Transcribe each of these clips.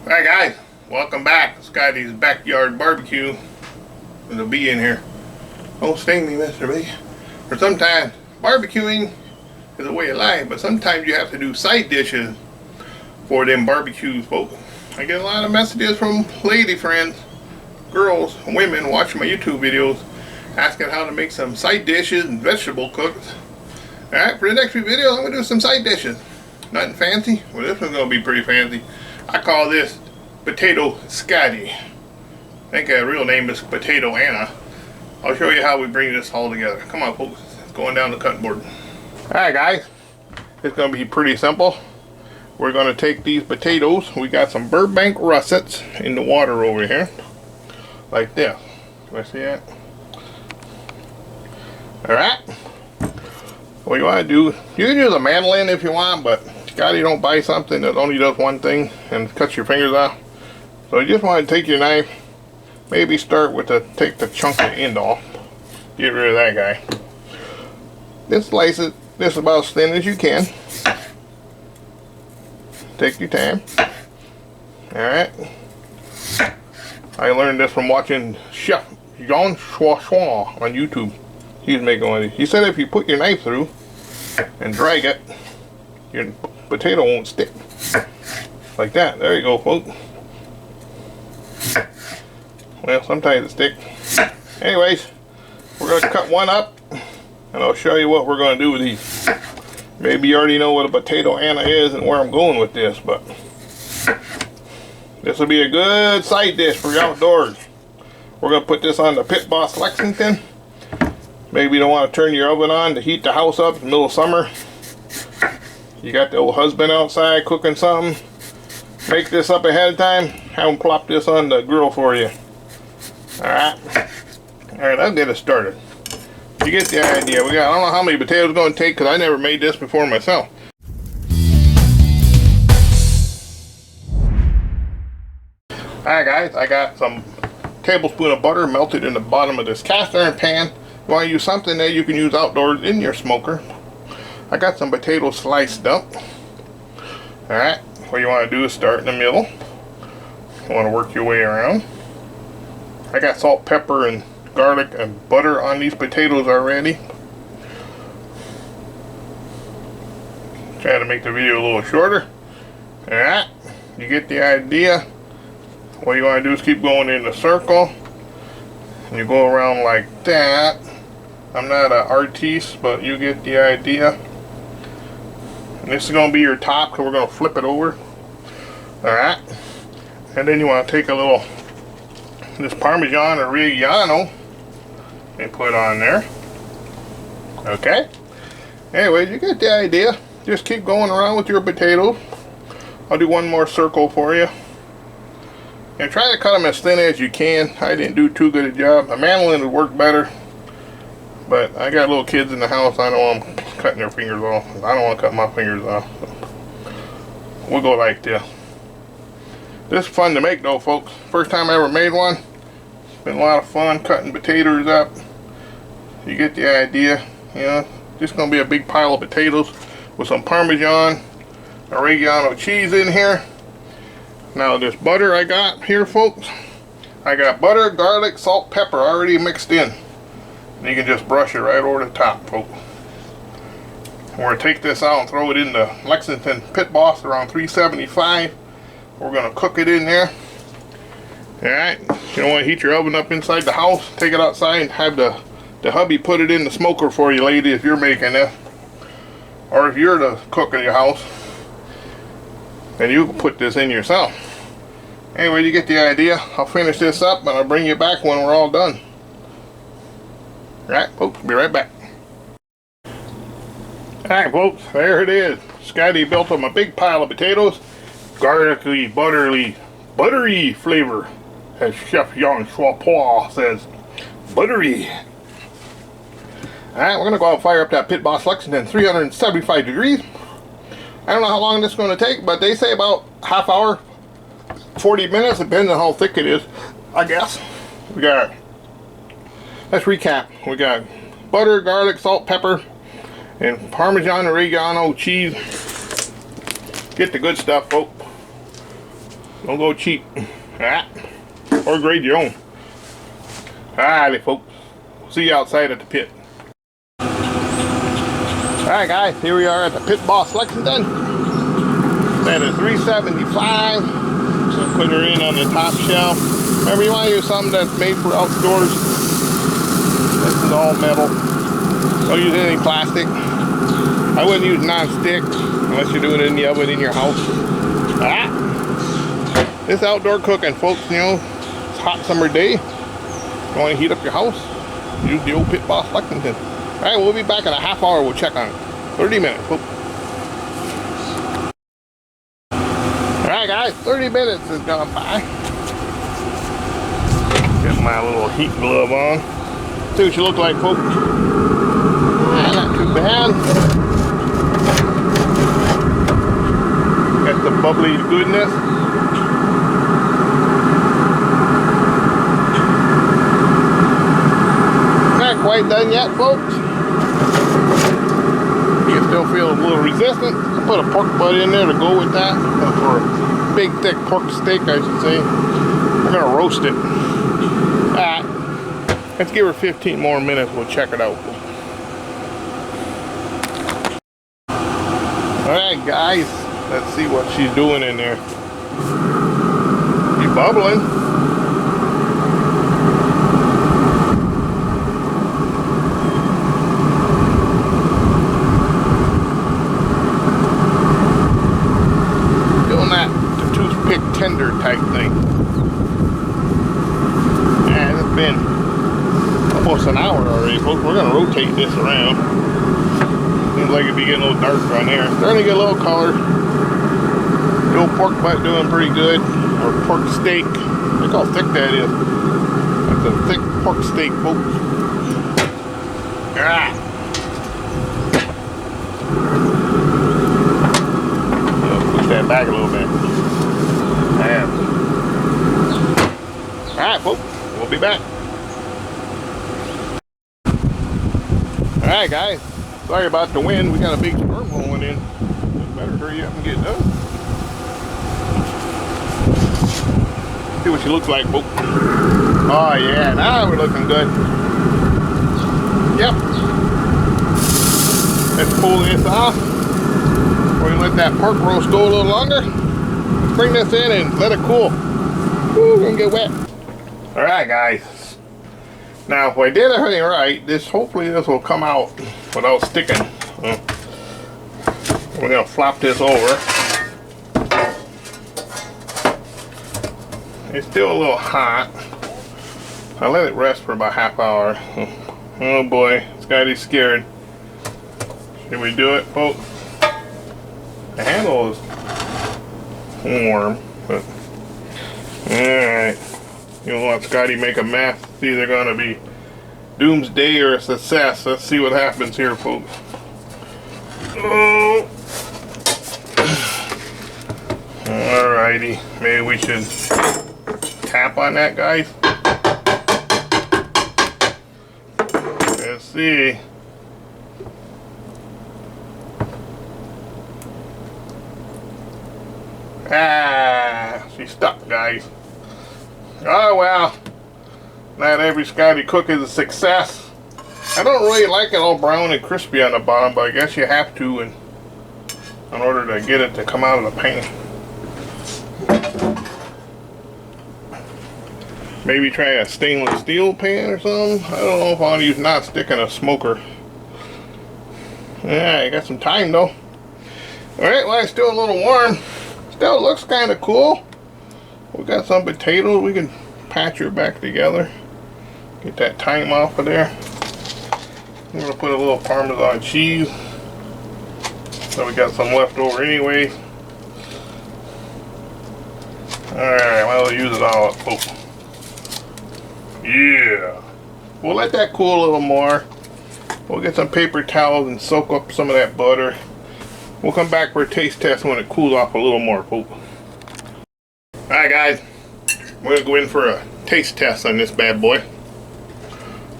Alright guys, welcome back. Scotty's backyard barbecue. There's a bee in here. Don't sting me, Mr. B. For sometimes barbecuing is a way of life, but sometimes you have to do side dishes for them barbecues, folks. I get a lot of messages from lady friends, girls, women watching my YouTube videos asking how to make some side dishes and vegetable cooks. Alright, for the next few videos I'm going to do some side dishes. Nothing fancy. Well, this one's going to be pretty fancy. I call this Potato Scotty. I think her real name is Potato Anna. I'll show you how we bring this all together. Come on, folks. It's going down the cutting board. Alright, guys. It's going to be pretty simple. We're going to take these potatoes. We got some Burbank russets in the water over here. Like this. Can I see that? Alright. What you want to do, you can use a mandolin if you want, but Scotty don't buy something that only does one thing and cuts your fingers off. So you just want to take your knife, maybe start with take the chunk of end off. Get rid of that guy. Then slice it just about as thin as you can. Take your time. Alright. I learned this from watching Chef Jean Chouachouan on YouTube. He's making one of these. He said if you put your knife through and drag it, your potato won't stick. Like that. There you go, folks. Well, sometimes it sticks. Anyways, we're going to cut one up and I'll show you what we're going to do with these. Maybe you already know what a Potato Anna is and where I'm going with this, but this will be a good side dish for your outdoors. We're going to put this on the Pit Boss Lexington. Maybe you don't want to turn your oven on to heat the house up in the middle of summer. You got the old husband outside cooking something. Make this up ahead of time. Have him plop this on the grill for you. Alright. Alright, I'll get it started. You get the idea. I don't know how many potatoes it's going to take because I never made this before myself. Alright guys, I got some tablespoon of butter melted in the bottom of this cast iron pan. You want to use something that you can use outdoors in your smoker. I got some potatoes sliced up. Alright, what you want to do is start in the middle. You want to work your way around. I got salt, pepper, and garlic and butter on these potatoes already. Try to make the video a little shorter. Alright, you get the idea. What you want to do is keep going in a circle. And you go around like that. I'm not an artiste, but you get the idea. And this is going to be your top because we're going to flip it over. Alright. And then you want to take a little, this Parmesan or Reggiano and put on there. Okay. Anyways, you get the idea. Just keep going around with your potatoes. I'll do one more circle for you. And try to cut them as thin as you can. I didn't do too good a job. A mandolin would work better. But I got little kids in the house. I don't want them cutting their fingers off. I don't want to cut my fingers off. So we'll go like this. This is fun to make though, folks. First time I ever made one. It's been a lot of fun cutting potatoes up. You get the idea. You know, just going to be a big pile of potatoes with some Parmesan, Oregano cheese in here. Now this butter I got here, folks. I got butter, garlic, salt, pepper already mixed in. And you can just brush it right over the top, folks. We're going to take this out and throw it in the Lexington Pit Boss around 375. We're going to cook it in there. Alright, you don't want to heat your oven up inside the house. Take it outside and have the hubby put it in the smoker for you, lady, if you're making this. Or if you're the cook in your house. And you can put this in yourself. Anyway, you get the idea. I'll finish this up and I'll bring you back when we're all done. Alright, folks, be right back. Alright, folks, there it is. Scotty built them a big pile of potatoes. Garlicky, buttery flavor. As Chef Jean Chouachouan says. Buttery. Alright, we're going to go out and fire up that Pit Boss Lexington 375 degrees. I don't know how long this is going to take, but they say about half hour, 40 minutes, depending on how thick it is, I guess. Let's recap. We got butter, garlic, salt, pepper, and Parmesan Oregano cheese. Get the good stuff, folks. Don't go cheap. Ah. Or grade your own. Alrighty, folks. See you outside at the pit. Alright guys, here we are at the Pit Boss Lexington. At a 375. So put her in on the top shelf. Remember, you want to use something that's made for outdoors. This is all metal. Don't use anything plastic. I wouldn't use non-stick unless you're doing it in the oven in your house. Ah! This outdoor cooking, folks, you know, it's a hot summer day. You want to heat up your house? Use the old Pit Boss Lexington. Alright, we'll be back in a half hour. We'll check on it. 30 minutes, folks. Alright guys, 30 minutes has gone by. Get my little heat glove on. See what you look like, folks. Not too bad. Got the bubbly goodness. Not quite done yet, folks. You can still feel a little resistant. I put a pork butt in there to go with that. For a big, thick pork steak, I should say. We're gonna roast it. Alright. Let's give her 15 more minutes. We'll check it out. Alright, guys. Let's see what she's doing in there. She's bubbling. Doing that the toothpick tender type thing. Yeah, it's been almost an hour already, folks. We're going to rotate this around. Seems like it'd be getting a little darker on there. Starting to get a little color. The old pork butt doing pretty good. Or pork steak. Look how thick that is. That's a thick pork steak, folks. Ah. Push that back a little bit. Yeah. Alright, folks. We'll be back. Alright, guys. Sorry about the wind. We got a big storm rolling in. Better hurry up and get done. See what she looks like, folks. Oh yeah, now we're looking good. Yep. Let's pull this off. We're gonna let that pork roast go a little longer. Bring this in and let it cool. Ooh, gonna get wet. Alright guys. Now if I did everything right, hopefully this will come out without sticking. We're gonna flop this over. It's still a little hot. I let it rest for about half hour. Oh boy, Scotty's scared. Should we do it, folks? The handle is warm, but alright. You don't want Scotty make a mess. It's either gonna be doomsday or a success. Let's see what happens here, folks. Oh. Alrighty, maybe we should tap on that, guys. Let's see. Ah, she's stuck, guys. Oh well, not every Scotty cook is a success. I don't really like it all brown and crispy on the bottom, but I guess you have to in order to get it to come out of the pan. Maybe try a stainless steel pan or something. I don't know if I want to use non-stick in a smoker. Yeah, I got some time though. Alright, well, it's still a little warm. Still looks kind of cool. We got some potatoes. We can patch her back together. Get that thyme off of there. I'm going to put a little Parmesan cheese. So we got some left over anyway. Alright, well, we'll use it all up. Oh. Yeah. We'll let that cool a little more. We'll get some paper towels and soak up some of that butter. We'll come back for a taste test when it cools off a little more, folks. Alright guys, we're going to go in for a taste test on this bad boy.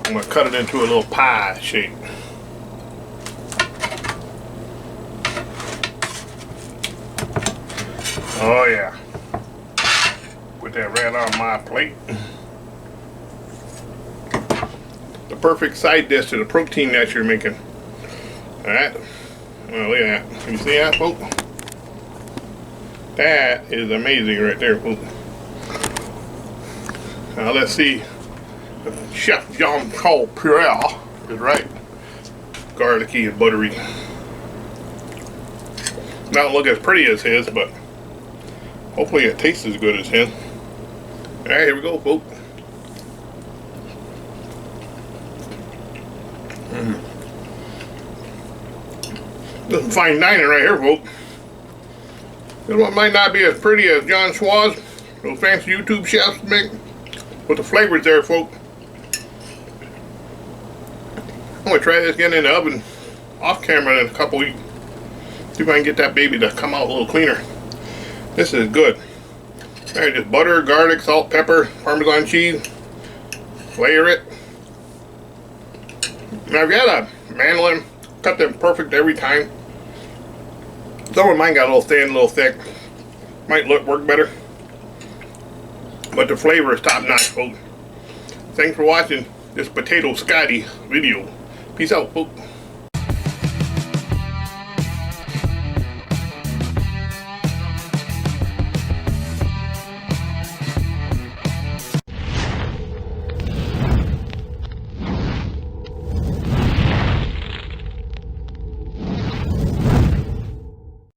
I'm going to cut it into a little pie shape. Oh yeah. Put that right on my plate. The perfect side dish to the protein that you're making. Alright. Well, look at that. You see that, folks? That is amazing right there, folks. Now let's see. Chef Jean Paul Pierre is right. Garlicky and buttery. Not look as pretty as his, but hopefully it tastes as good as his. Alright, here we go, folks. This is fine dining right here, folks. This one might not be as pretty as John Schwartz, those fancy YouTube chefs make, but the flavor's there, folks. I'm gonna try this again in the oven, off camera in a couple weeks. See if I can get that baby to come out a little cleaner. This is good. Alright, just butter, garlic, salt, pepper, Parmesan cheese. Layer it. And I've got a mandolin. Cut them perfect every time. Some of mine got a little thin, a little thick. Might work better. But the flavor is top notch, folks. Thanks for watching this Potato Scotty video. Peace out, folks.